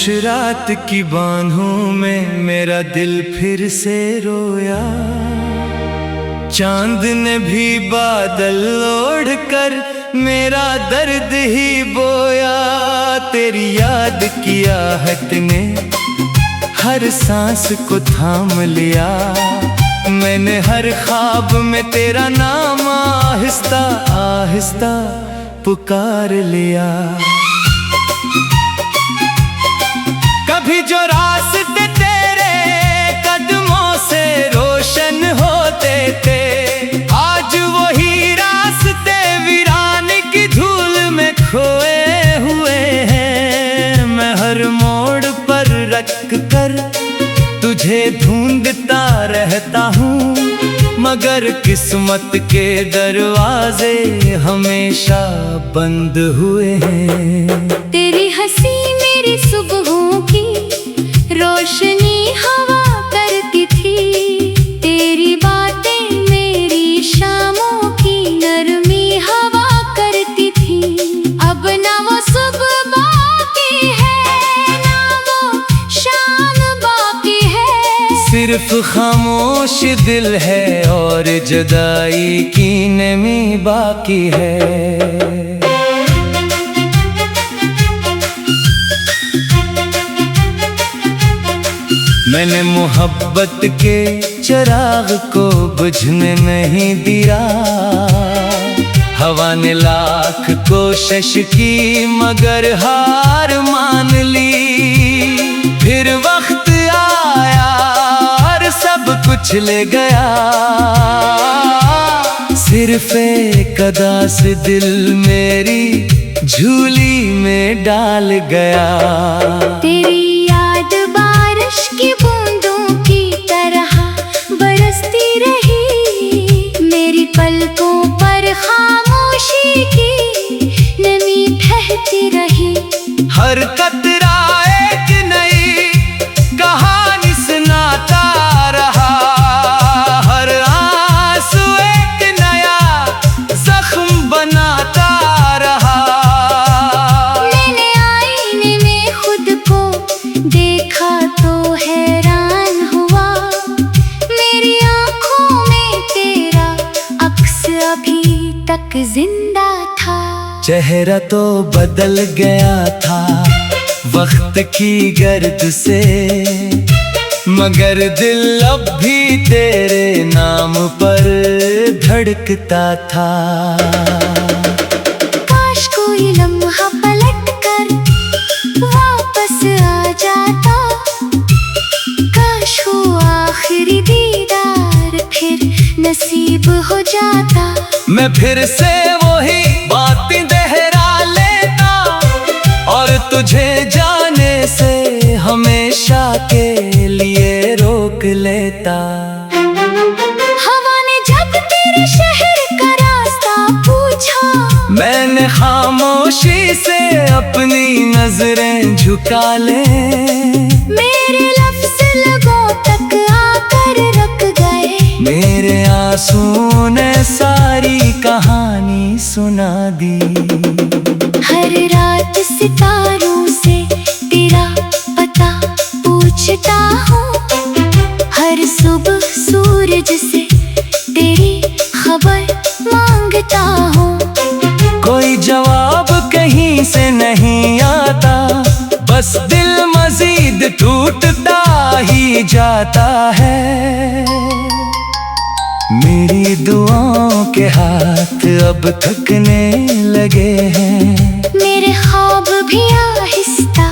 रात की बाहों में मेरा दिल फिर से रोया। चांद ने भी बादल ओढ़ कर मेरा दर्द ही बोया। तेरी याद की आहट ने हर सांस को थाम लिया। मैंने हर ख्वाब में तेरा नाम आहिस्ता आहिस्ता पुकार लिया। कभी जो रास्ते तेरे कदमों से रोशन होते थे, आज वही रास्ते वीरान की धूल में खोए हुए हैं। मैं हर मोड़ पर रख कर तुझे ढूंढता रहता हूँ, मगर किस्मत के दरवाजे हमेशा बंद हुए हैं। तेरी हंसी मेरी सुबहों की रोशनी हवा करती थी। तेरी बातें मेरी शामों की नरमी हवा करती थी। अब ना वो सुबह बाकी है, ना वो शाम बाकी है। सिर्फ खामोश दिल है और जुदाई की नमी बाकी है। मैंने मोहब्बत के चिराग को बुझने नहीं दिया। हवा ने लाख कोशिश की मगर हार मान ली। फिर वक्त आया और सब कुछ ले गया। सिर्फ एक अदा से दिल मेरी झूली में डाल गया। तेरी याद बारिश की बूंदों की तरह बरसती रही। मेरी पलकों पर खामोशी की नमी बहती रही। हर कतरा एक नई कहानी सुनाता रहा। हर आंसू एक नया जख्म बनाता रहा। मैंने आईने में खुद को देखा तो हैरान हुआ। मेरी आंखों में तेरा अक्स अभी तक जिंदा था। चेहरा तो बदल गया था वक्त की गर्द से, मगर दिल अब भी तेरे नाम पर धड़कता था। काश कोई लम्हा पलट कर वापस आ जाता। काश हो आखिरी दीदार फिर नसीब हो जाता। मैं फिर से वही बातें दोहरा लेता और तुझे जाने से हमेशा के लिए रोक लेता। हवा ने जब तेरे शहर का रास्ता पूछा, मैंने खामोशी से अपनी नजरें झुका ले। मेरे लफ्ज़ लगों तक आकर रुक गए। मेरे आंसू ने सारी कहानी सुना दी। हर रात सितारों से तेरा पता पूछता हूँ। हर सुबह सूरज से तेरी खबर मांगता हूँ। कोई जवाब कहीं से नहीं आता, बस दिल मजीद टूटता ही जाता है। मेरी दुआओं के हाथ अब थकने लगे हैं। मेरे ख्वाब भी आहिस्ता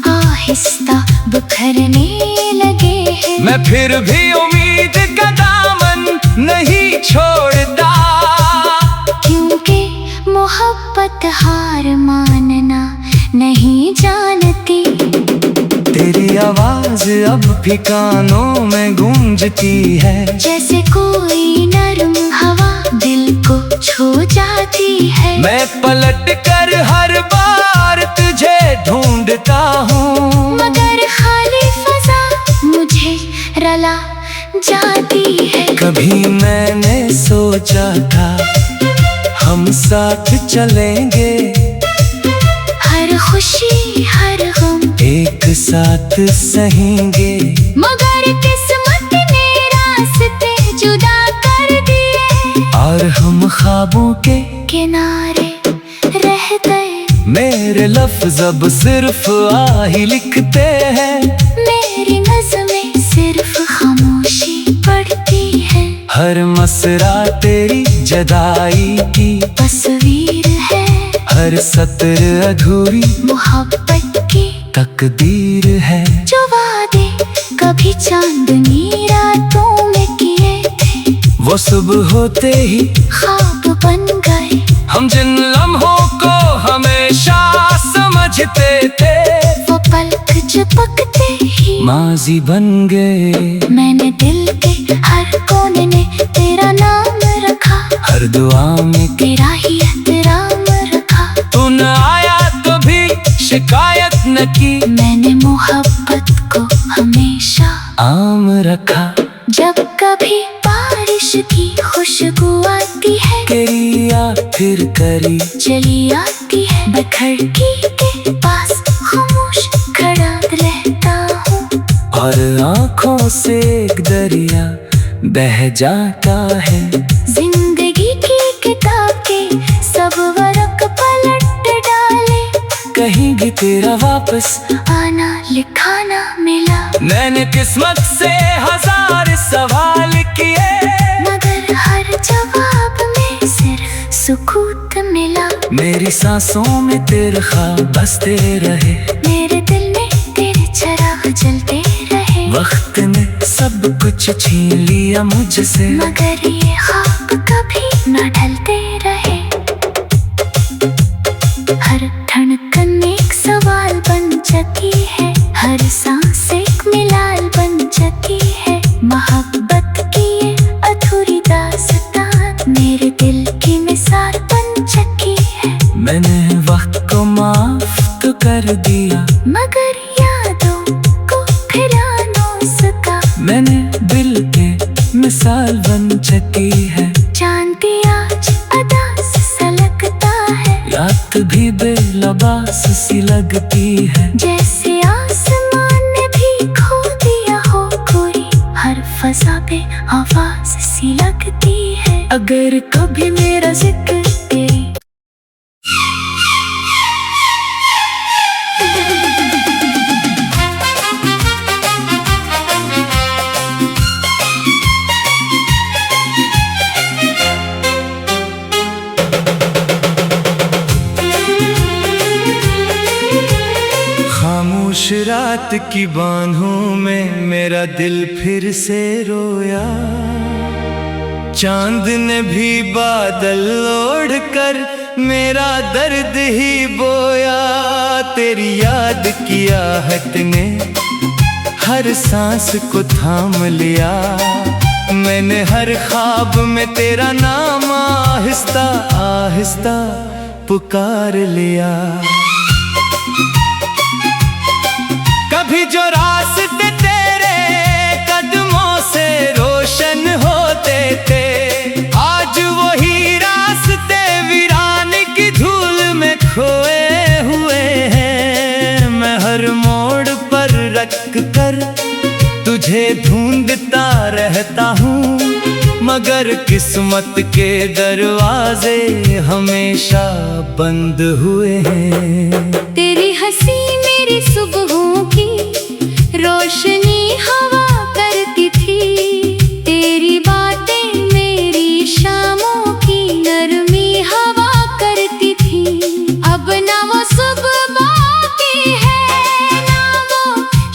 आहिस्ता बिखरने लगे हैं। मैं फिर भी उम्मीद का दामन नहीं छोड़ता, क्योंकि मोहब्बत हार मानना नहीं जानती। तेरी आवाज अब भी कानों में गूंजती है। जैसे कोई नरम हवा दिल को छू जाती है। मैं पलट कर हर बार तुझे ढूंढता हूँ, मगर खाली फजा मुझे रला जाती है। कभी मैंने सोचा था हम साथ चलेंगे, हर खुशी हर गम एक साथ सहेंगे। मगर किस्मत ने रास्ते जुदा कर दिए और हम ख्वाबों के किनारे रह गए। मेरे लफ्ज़ अब सिर्फ आही लिखते हैं। मेरी नज़्में सिर्फ खामोशी पढ़ती है। हर मसरा तेरी जदाई की तस्वीर है। हर सतर अधूरी मोहब्बत की तकदीर है। जो वादे कभी चांदनी रातों में किए थे वो सुबह होते ही ख्वाब बन गए। हम जिन लम्हों को हमेशा समझते थे वो पलक झपकते ही माजी बन गए। मैंने दिल के हर कोने में तेरा नाम रखा। हर दुआ में तेरा ही एहतराम रखा। तू न आया तो भी शिकायत न की। मैंने मोहब्बत को हमेशा आम रखा। जब कभी बारिश की खुशबू आती है तेरी फिर करी चली आती है। मैं खिड़की के पास खामोश खड़ा रहता हूँ और आँखों से एक दरिया बह जाता है। जिंदगी की किताब के सब वर्क पलट डाले। कहीं भी तेरा वापस आना लिखा ना मिला। मैंने किस्मत से हजार सवाल किए मगर हर जवाब में सिर्फ सुकूत मिला। मेरी सांसों में तेरे ख्वाब बसते रहे। मेरे दिल में तेरे चिराग जलते रहे। वक्त ने सब कुछ छीन लिया मुझसे मगर ये ख्वाब कभी न ढलते रहे। हर धड़कन एक सवाल बन जाती है। हर सांस एक मिलाल बन जाती है। मोहब्बत की ये अधूरी दास्तान मेरे दिल की मिसाल बन चुकी है। मैंने वक्त को माफ तो कर दिया मगर यादों को फिरा न सका। मैंने दिल के मिसाल बन चुकी है। जानती आज अदा सा लगता है। याद भी बेलबास सी लगती है। जैसे आसमान ने भी खो दिया हो कोई। हर फजा पे आवाज सी लगती है। अगर कभी मेरा जिक्र तेरी खामोश रात की बांधों में मेरा दिल फिर से रोया। चांद ने भी बादल ओढ़ कर मेरा दर्द ही बोया। तेरी याद की आहट ने हर सांस को थाम लिया। मैंने हर ख्वाब में तेरा नाम आहिस्ता आहिस्ता पुकार लिया। कभी जो रास्ते तेरे कदमों से रोशन होते थे आज वही रास्ते वीरान की धूल में खोए हुए हैं। मैं हर मोड़ पर रख कर तुझे ढूंढता रहता हूँ मगर किस्मत के दरवाजे हमेशा बंद हुए हैं। तेरी हंसी मेरी सुबहों की रोशनी हवा करती थी। तेरी बातें मेरी शामों की नरमी हवा करती थी। अब ना वो सुबह बाकी है ना वो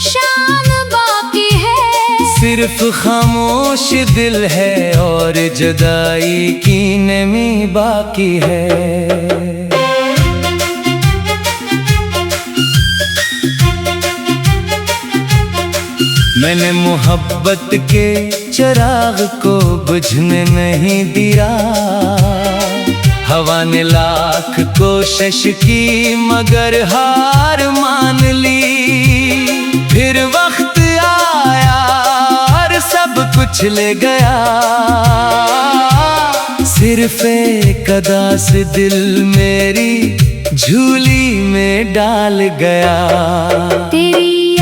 शाम बाकी है। सिर्फ खामोश दिल है और जुदाई की नमी बाकी है। मैंने मोहब्बत के चिराग को बुझने नहीं दिया। हवा ने लाख कोशिश की मगर हार मान ली। फिर वक्त आया और सब कुछ ले गया। सिर्फ एक अदा से दिल मेरी झूली में डाल गया। तेरी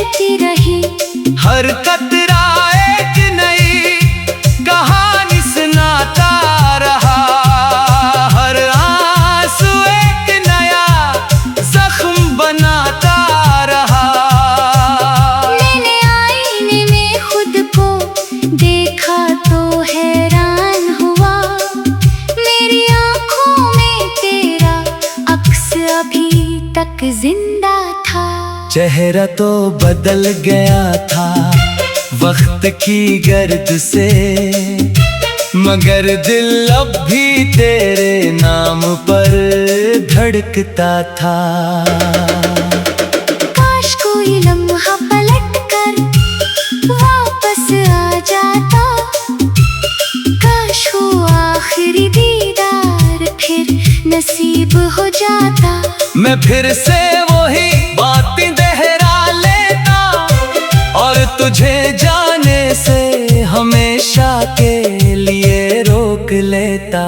बहती रही। हर कतरा एक नई कहानी सुनाता रहा, हर आंसू एक नया जख्म बनाता रहा। मैंने आईने में खुद को देखा तो हैरान हुआ, मेरी आंखों में तेरा अक्स अभी तक जिंदा था। चेहरा तो बदल गया था वक्त की गर्द से, मगर दिल अब भी तेरे नाम पर धड़कता था। काश कोई लम्हा पलट कर वापस आ जाता, काश हो आखिरी दीदार फिर नसीब हो जाता। मैं फिर से वही बातें दोहरा लेता और तुझे जाने से हमेशा के लिए रोक लेता।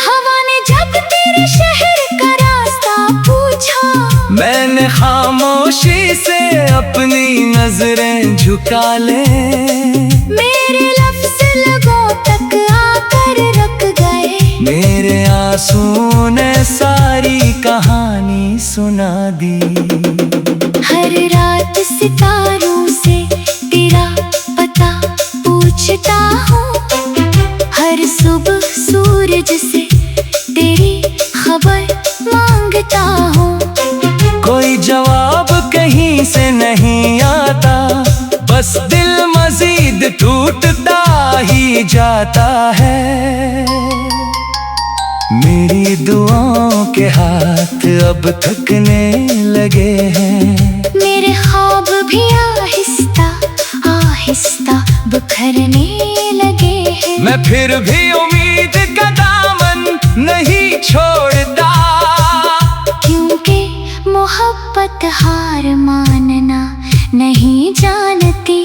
हवा ने जब तेरे शहर का रास्ता पूछा, मैंने खामोशी से अपनी नजरें झुका ले। मेरे लफ्ज़ लोगों तक आकर रुक गए, मेरे आंसू ने सारी कहानी सुना दी। हर रात सितारों से तेरा पता पूछता हूँ, हर सुबह सूरज से तेरी खबर मांगता हूँ। कोई जवाब कहीं से नहीं आता, बस दिल मजीद टूटता ही जाता है। मेरी दुआओं के हाथ अब थकने लगे हैं, मेरे ख्वाब भी आहिस्ता आहिस्ता बिखरने लगे हैं। मैं फिर भी उम्मीद का दामन नहीं छोड़ता, क्योंकि मोहब्बत हार मानना नहीं जानती।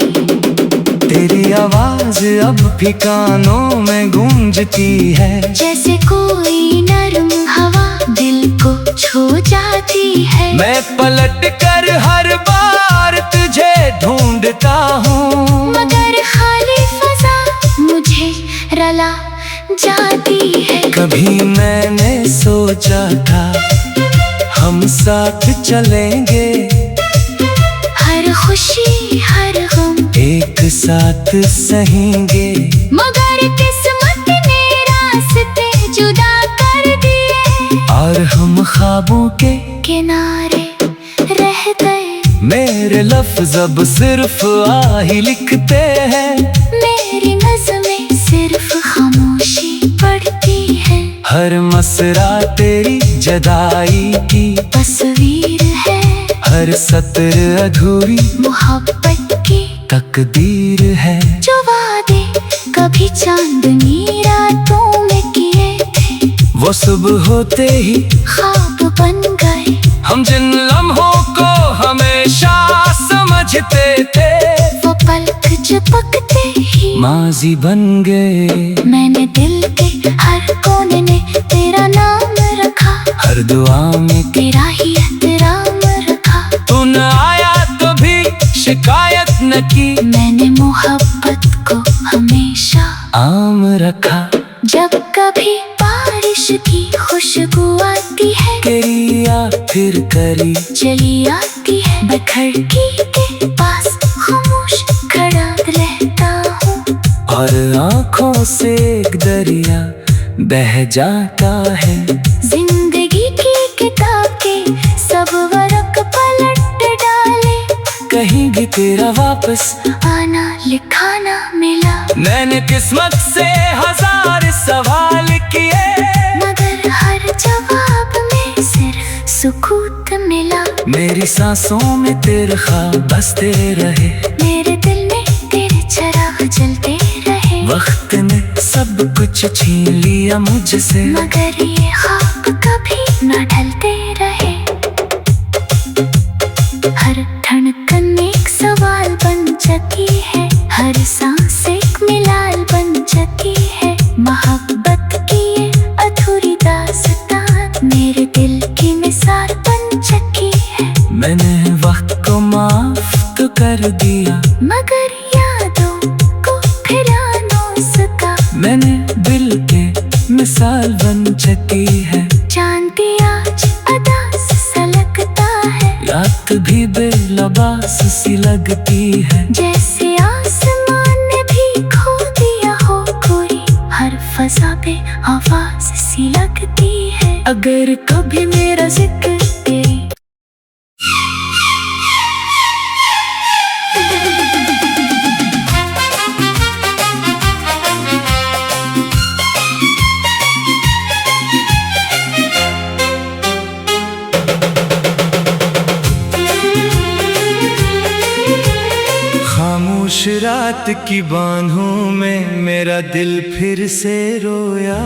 तेरी आवाज अब भी कानों में गूंजती है, जैसे कोई नरम हवा दिल को छू जाती है। मैं पलट कर हर बार तुझे ढूंढता हूँ, मगर खाली फजा मुझे रला जाती है। कभी मैंने सोचा था हम साथ चलेंगे, हर खुशी हर गम एक साथ सहेंगे, मगर किस्मत ने रास्ते जुदा कर दिए और हम ख्वाबों के किनारे रह गए। मेरे लफ्ज़ अब सिर्फ आही लिखते हैं, मेरी नज़्में सिर्फ खामोशी पढ़ती है। हर मसरा तेरी जदाई की तस्वीर है, हर सत्र अधूरी मोहब्बत की तकदीर है। जो वादे कभी चांदनी रातों में किए थे, वो सुबह होते ही ख्वाब बन गए। हम जिन लम्हों को हमेशा समझते थे, वो पलक झपकते ही माजी बन गए। मैंने दिल के हर कोने में तेरा नाम रखा, हर दुआ में तेरा ही एहतराम रखा। तू न आया तो भी शिकायत न की, मैंने मोहब्बत को हमेशा आम रखा। जब कभी बारिश की खुशबू आती है, करिया फिर करी चली आती है। मैं खिड़की के पास खामोश खड़ा रहता हूँ, और आँखों से एक दरिया बह जाता है। जिंदगी की किताब के सब वर्क पलट डाले, कहीं भी तेरा वापस आना लिखा ना मिला। मैंने किस्मत से हजार सवाल किए, मगर हर जवाब में सिर्फ सुकूत मिला। मेरी सांसों में तेरे ख्वाब बसते रहे, मेरे दिल में तेरे चिराग जलते रहे। वक्त ने सब कुछ छीन लिया मुझसे, मगर ये ख्वाब कभी न ढलते रहे। हर धड़कन एक सवाल बन जाती है, हर सांस एक मिलाल बन जाती है। मोहब्बत की ये अधूरी दास्तान मेरे दिल की मिसाल बन चुकी है। मैंने वक्त को कर दिया, मगर यादों को फिरानो सका। मैंने दिल के मिसाल बन चुकी है। जानती आज अदास सा लगता है, रात भी बेलबास सी लगती है। जैसे आसमान ने भी खो दिया हो कोई, हर फजा पे आवाज सी लगती है। अगर कभी मेरा जिक्र तेरी खामोश रात की बाहों में मेरा दिल फिर से रोया।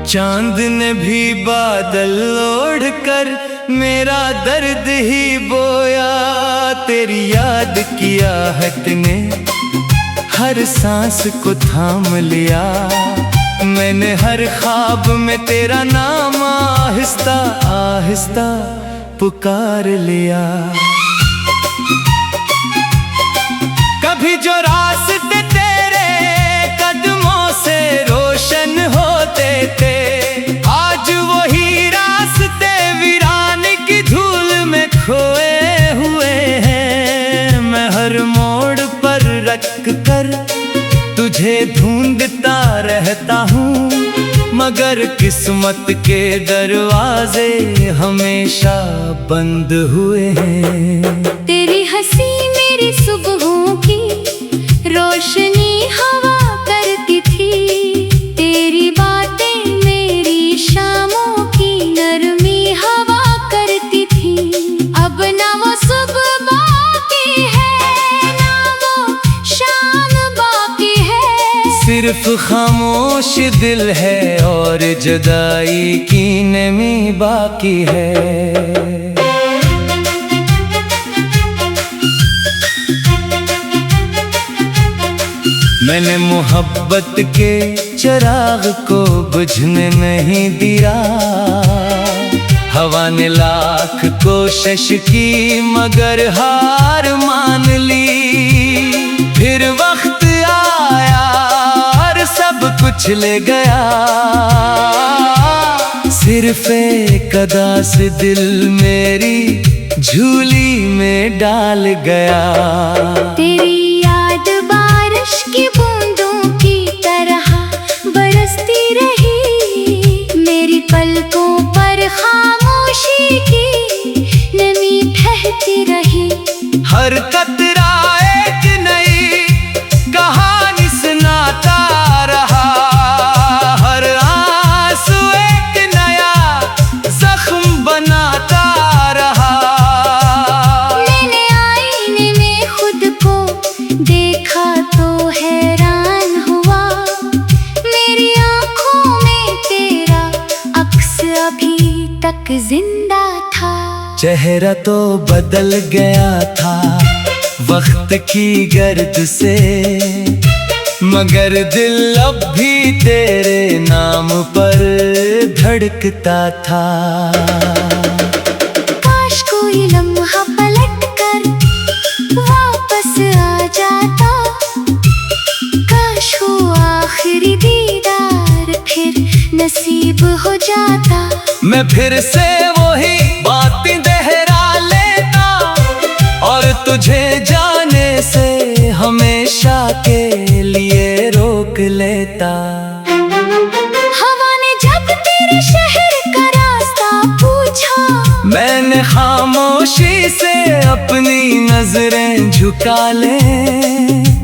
चांद ने भी बादल ओढ़ कर मेरा दर्द ही बोया। तेरी याद की आहट ने हर सांस को थाम लिया। मैंने हर ख्वाब में तेरा नाम आहिस्ता आहिस्ता पुकार लिया। कभी जो रास्ते तेरे कदमों से रोशन होते थे, आज वही रास्ते वीरान की धूल में खोए हुए हैं। मैं हर मोड़ पर रख कर तुझे ढूंढता रहता हूँ, मगर किस्मत के दरवाजे हमेशा बंद हुए हैं। तेरी हंसी मेरी सुबहों की रोशनी हवा करती थी, तेरी बातें मेरी शामों की नरमी हवा करती थी। अब ना वो सुबह बाकी है, ना वो शाम बाकी है। सिर्फ खामोश दिल है और जुदाई की नमी बाकी है। मैंने मोहब्बत के चिराग को बुझने नहीं दिया। हवा ने लाख कोशिश की मगर हार मान ली। फिर वक्त आया और सब कुछ ले गया। सिर्फ एक अदा से दिल मेरी झूली में डाल गया। तेरी याद बारिश की बूंदों की तरह बरसती रही, मेरी पलकों पर खामोशी की नमी बहती रही। हर कतरा एक नई कहानी सुनाता रहा, हर आंसू एक नया जख्म बनाता रहा। मैंने आईने में खुद को देखा तो हैरान हुआ, मेरी आंखों में तेरा अक्स अभी तक जिंदा था। चेहरा तो बदल गया था वक्त की गर्द से, मगर दिल अब भी तेरे नाम पर धड़कता था। काश कोई लम्हा पलट कर वापस आ जाता, काश हो आखिरी दीदार फिर नसीब हो जाता। मैं फिर से वही बातें दोहरा लेता और तुझे जाने से हमेशा के लिए रोक लेता। हवा ने जब तेरे शहर का रास्ता पूछा, मैंने खामोशी से अपनी नजरें झुका ले।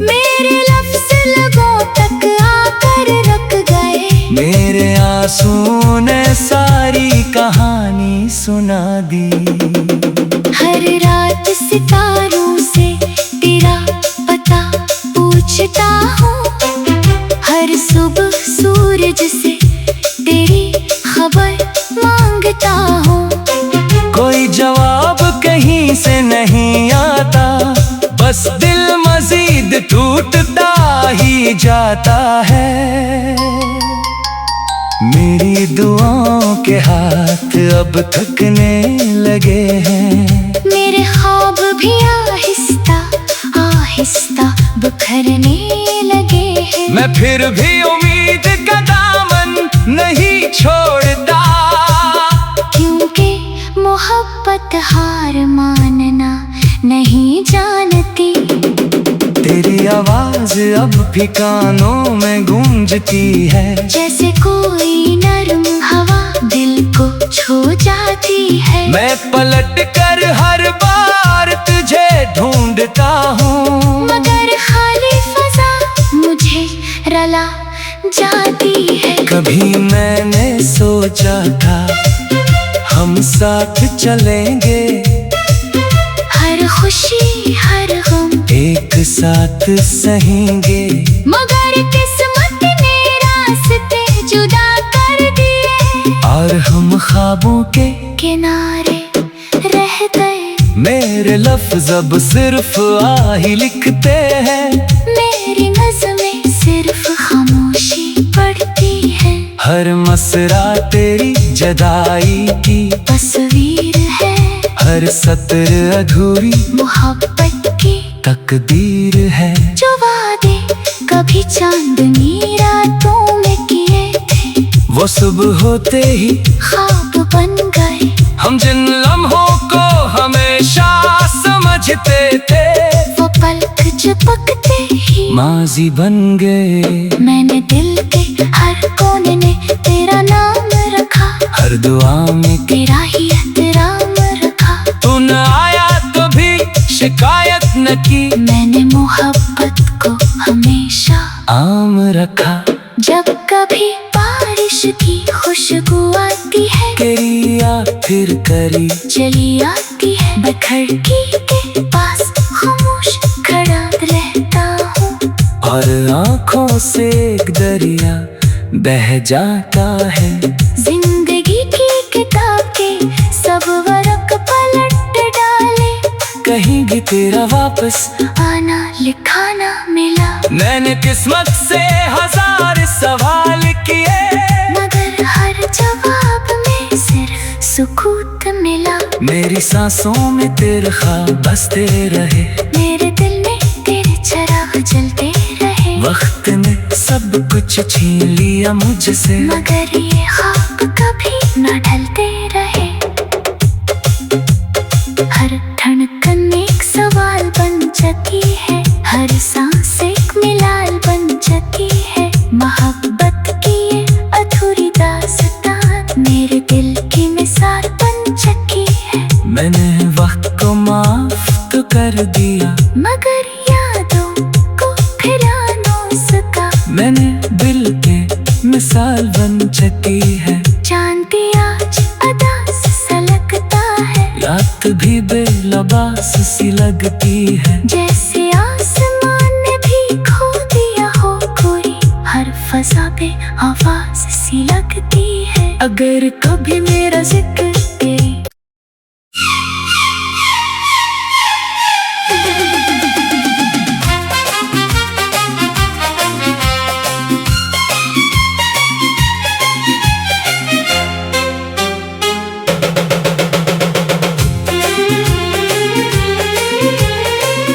मेरे लफ्ज़ लगों तक आकर रुक गए, मेरे आंसू ने सारी कहानी सुना दी। हर रात सितारों से तेरा पता पूछता हूँ, हर सुबह सूरज से तेरी खबर मांगता हूँ। कोई जवाब कहीं से नहीं आता, बस दिल मजीद टूटता ही जाता है। मेरी दुआओं के हाथ अब थकने लगे हैं। मेरे ख्वाब भी आहिस्ता आहिस्ता बिखरने लगे हैं। मैं फिर भी उम्मीद का दामन नहीं छोड़ता, क्योंकि मोहब्बत हार मानना नहीं जानती। तेरी आवाज अब भी कानों में गूंजती है, जैसे कोई नरम हवा दिल को छू जाती है। मैं पलट कर हर बार तुझे ढूंढता हूँ, मगर खाली फजा मुझे रला जाती है। कभी मैंने सोचा था हम साथ चलेंगे, हर खुशी हर गम एक साथ सहेंगे, मगर किस्मत ने रास्ते जुदा कर दिए। और हम ख्वाबों के किनारे रह गए। मेरे लफ्ज अब सिर्फ आही लिखते हैं, मेरी नज़्में सिर्फ खामोशी पढ़ती है। हर मसरा तेरी जदाई की तस्वीर है, हर सत्र अधूरी मोहब्बत की तकदीर है। जो वादे कभी चांदनी रातों में किए थे, वो सुबह होते ही ख्वाब बन गए। हम जिन लम्हों को हमेशा समझते थे, वो पलक झपकते ही माजी बन गए। मैंने दिल के हर कोने में तेरा नाम रखा, हर दुआ में तेरा ही एहतराम रखा। तू न आया तो भी शिकायत न की, मैंने मोहब्बत को हमेशा आम रखा। जब कभी बारिश की खुशबू आती है, करिया फिर करी चली आती है। मैं खिड़की के पास खामोश खड़ा रहता हूँ, और आँखों से एक दरिया बह जाता है। जिंदगी की किताब के सब वर्क पलट डाले, कहीं भी तेरा वापस आना लिखाना मिला। मैंने किस्मत से हजार सवाल किए, मगर हर जवाब में सिर्फ सुकूत मिला। मेरी सांसों में तेरे ख्वाब बसते रहे, मेरे दिल में तेरे चिराग जलते रहे। वक्त ने सब कुछ छीन लिया मुझसे, मगर ये ख्वाब कभी न ढलते रहे। हर धड़कन एक सवाल बन जाती है, हर सांस एक मिलाल बन जाती है। मोहब्बत की ये अधूरी दास्तान मेरे दिल की मिसाल बन चुकी है। मैंने वक्त को माफ तो कर दिया, मगर यादों को फिर न सका। मैंने दिल के मिसाल बन चुकी है। जानती आज अदास सा लगता है, रात भी बेलबास सी लगती है। जैसे आसमान ने भी खो दिया हो कोई, हर फजा पे आवाज सी लगती है। अगर कभी मेरा जिक्र तेरी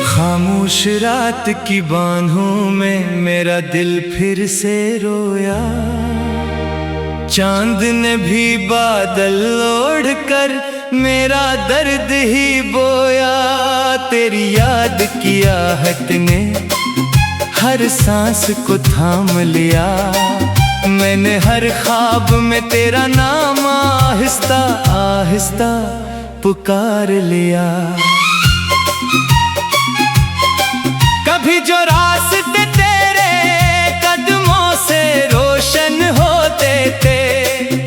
खामोश रात की बांधों में मेरा दिल फिर से रोया। चांद ने भी बादल ओढ़ कर मेरा दर्द ही बोया। तेरी याद की आहट ने हर सांस को थाम लिया। मैंने हर ख्वाब में तेरा नाम आहिस्ता आहिस्ता पुकार लिया। कभी जो रास्ते तेरे कदमों से रोशन होते थे,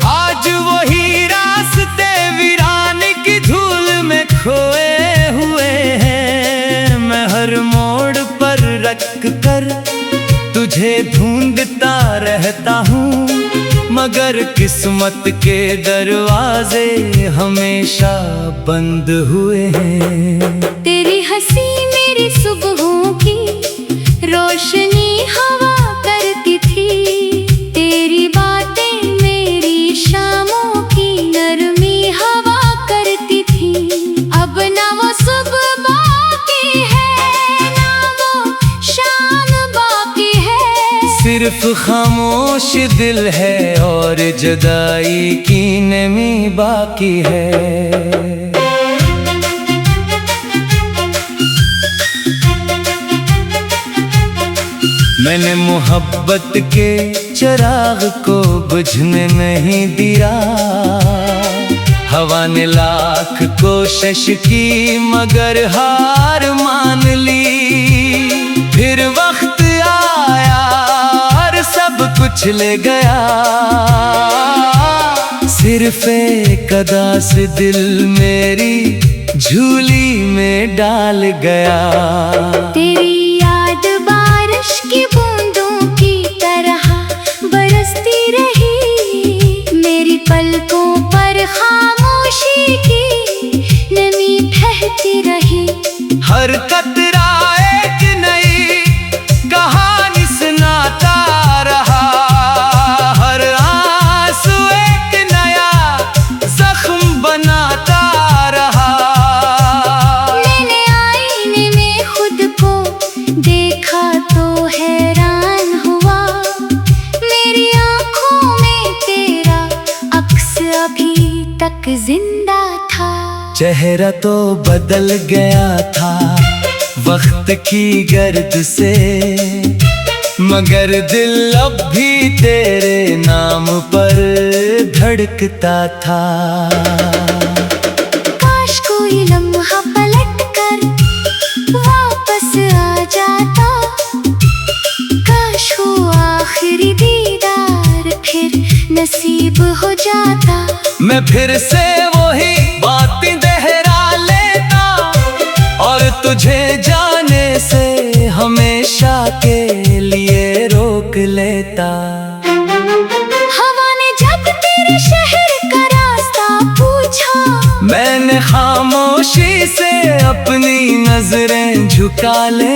आज वही रास्ते वीरान की धूल में खोए हुए हैं। मैं हर मोड़ पर रख कर तुझे ढूंढता रहता हूँ, मगर किस्मत के दरवाजे हमेशा बंद हुए हैं। तेरी हंसी मेरी सुबहों की रोशनी हवा करती थी, तेरी बातें मेरी शामों की नरमी हवा करती थी। अब ना सिर्फ खामोश दिल है और जुदाई की नमी बाकी है। मैंने मोहब्बत के चिराग को बुझने नहीं दिया। हवा ने लाख कोशिश की मगर हार मान ली। फिर वक्त आया और सब कुछ ले गया। सिर्फ एक अदा से दिल मेरी झूली में डाल गया। तेरी याद बारिश की बूंदों की तरह बरसती रही। मेरी पलकों पर खामोशी की नमी बहती रही। हर कतरा एक नई कहानी सुनाता रहा। हर आंसू एक नया जख्म बनाता रहा। मैंने आईने में खुद को देखा तो हैरान हुआ। मेरी आंखों में तेरा अक्स अभी तक जिंदा था। चेहरा तो बदल गया था वक्त की गर्द से, मगर दिल अब भी तेरे नाम पर धड़कता था। काश कोई लम्हा पलट कर वापस आ जाता। काश हो आखिरी दीदार फिर नसीब हो जाता। मैं फिर से वही बातें दोहरा लेता और तुझे जाने से हमेशा के लिए रोक लेता। हवा ने जब तेरे शहर का रास्ता पूछा, मैंने खामोशी से अपनी नजरें झुका ले।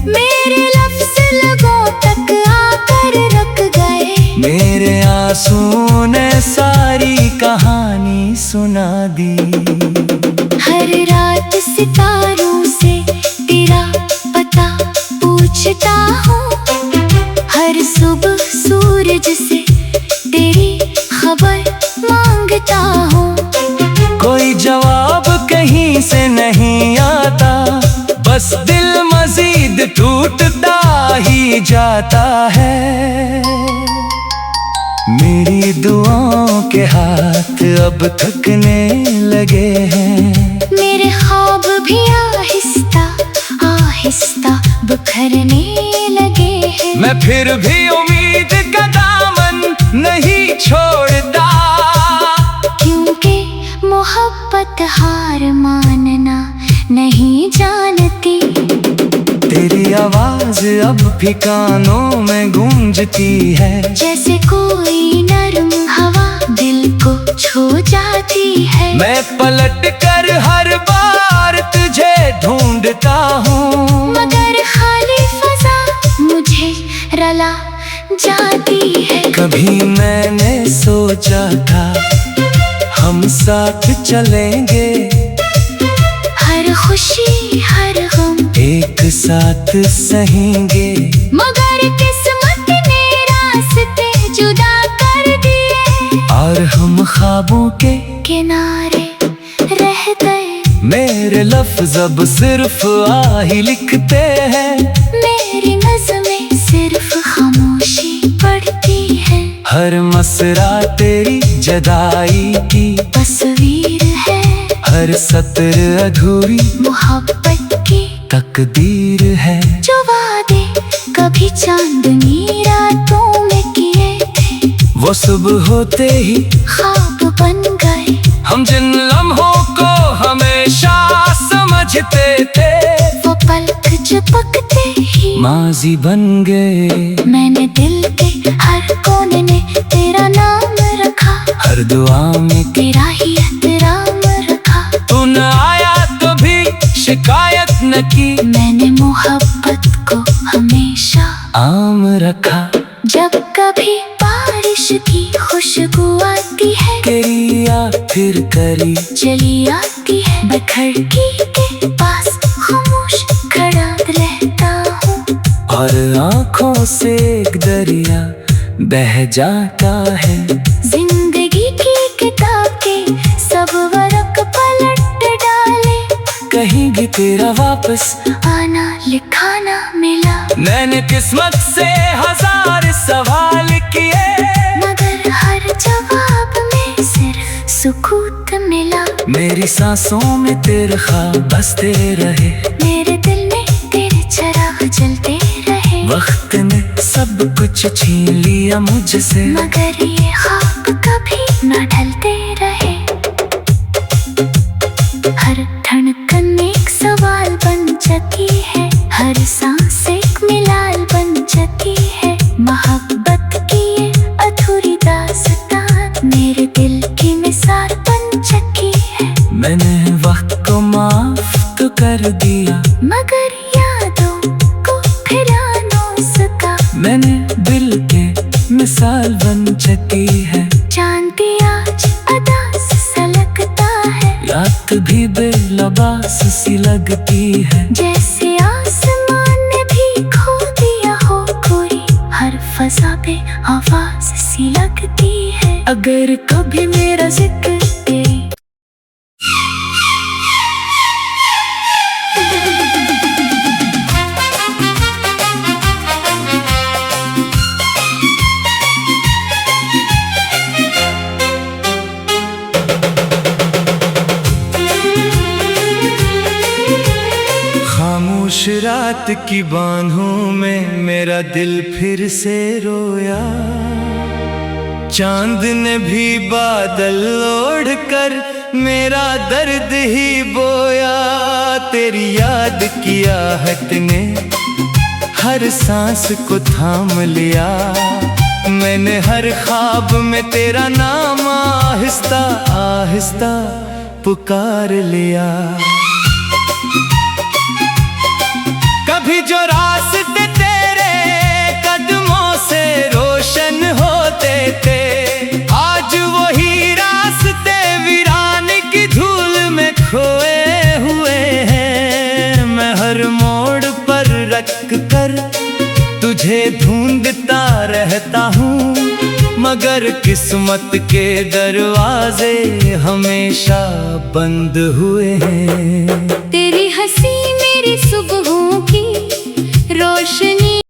मेरे लफ्ज़ लगों तक आकर रुक गए। मेरे आंसू ने सारी कहानी सुना दी। हर रात सितारों से तेरा पता पूछता हूँ। हर सुबह सूरज से तेरी खबर मांगता हूँ। कोई जवाब कहीं से नहीं आता, बस दिल मजीद टूटता ही जाता है। मेरी दुआओं के हाथ अब थकने लगे हैं। मेरे ख्वाब भी आहिस्ता आहिस्ता बिखरने लगे हैं। मैं फिर भी उम्मीद का दामन नहीं छोड़ता, क्योंकि मोहब्बत हार मानना नहीं जानती। तेरी आवाज अब भी कानों में गूंजती है। जैसे कोई नरम हवा दिल को छू जाती है। मैं पलट कर हर बार तुझे ढूंढता हूँ, मगर खाली फजा मुझे रला जाती है। कभी मैंने सोचा था हम साथ चलेंगे, हर खुशी हर गम एक साथ सहेंगे। मगर किस्मत ने रास्ते जुदा कर दिए और हम ख्वाबों के किनारे रह गए। मेरे लफ्ज़ अब सिर्फ आही लिखते हैं। मेरी नज़में सिर्फ खामोशी पढ़ती है। हर मसरा तेरी जदाई की तस्वीर है। हर सतर अधूरी मोहब्बत की तकदीर है। जो वादे कभी चांदनी रातों में किए थे, वो सुबह होते ही ख्वाब बन गए। हम जिन लम्हों को हमेशा समझते थे, वो पलक झपकते ही माजी बन गए। मैंने दिल के हर कोने में तेरा नाम रखा। हर दुआ में तेरा ही एहतराम रखा। तू न आया तो भी शिकायत न की। मैंने मोहब्बत को हमेशा आम रखा। जब कभी बारिश की खुशबू आती है, किया फिर करी चली आती है। मैं खिड़की के पास खामोश खड़ा रहता हूँ और आँख आँखों से एक दरिया बह जाता है। जिंदगी की किताब के सब वर्क पलट डाले, कहीं भी तेरा वापस आना लिखा ना मिला। मैंने किस्मत से हजार सवाल किए, मगर हर जवाब में सिर्फ सुकूत मिला। मेरी सांसों में तेरे ख्वाब बसते रहे, मेरे दिल में तेरे चिराग जलते रहे। वक्त ने सब कुछ छीन लिया मुझसे, मगर ये ख्वाब कभी ना ढलते रहे। हर धड़कन एक सवाल बन चुकी है, हर सांस एक मिलाल बन चुकी है। मोहब्बत की ये अधूरी दास्तान मेरे दिल की मिसाल बन चुकी है। मैंने वक्त को माफ तो कर दिया, मगर यादों को फिर आनो सका। मैंने दिल के मिसाल बन चुकी है। जानती आज अदास सा लगता है, याद भी बेलबास सी लगती है। जैसे आसमान ने भी खो दिया हो कोई, हर फजा पे आवाज सी लगती है। अगर कभी मेरा जिक्र तेरी खामोश रात की बांधों में मेरा दिल फिर से रोया। चांद ने भी बादल ओढ़ कर मेरा दर्द ही बोया। तेरी याद की आहट ने हर सांस को थाम लिया। मैंने हर ख्वाब में तेरा नाम आहिस्ता आहिस्ता पुकार लिया। कभी जो रास्ते तेरे कदमों से रोशन होते थे, आज वही रास्ते वीरान की धूल में खोए हुए हैं। मैं हर मोड़ पर रख कर तुझे ढूंढता रहता हूँ, मगर किस्मत के दरवाजे हमेशा बंद हुए हैं। तेरी हंसी मेरी सुबहों की रोशनी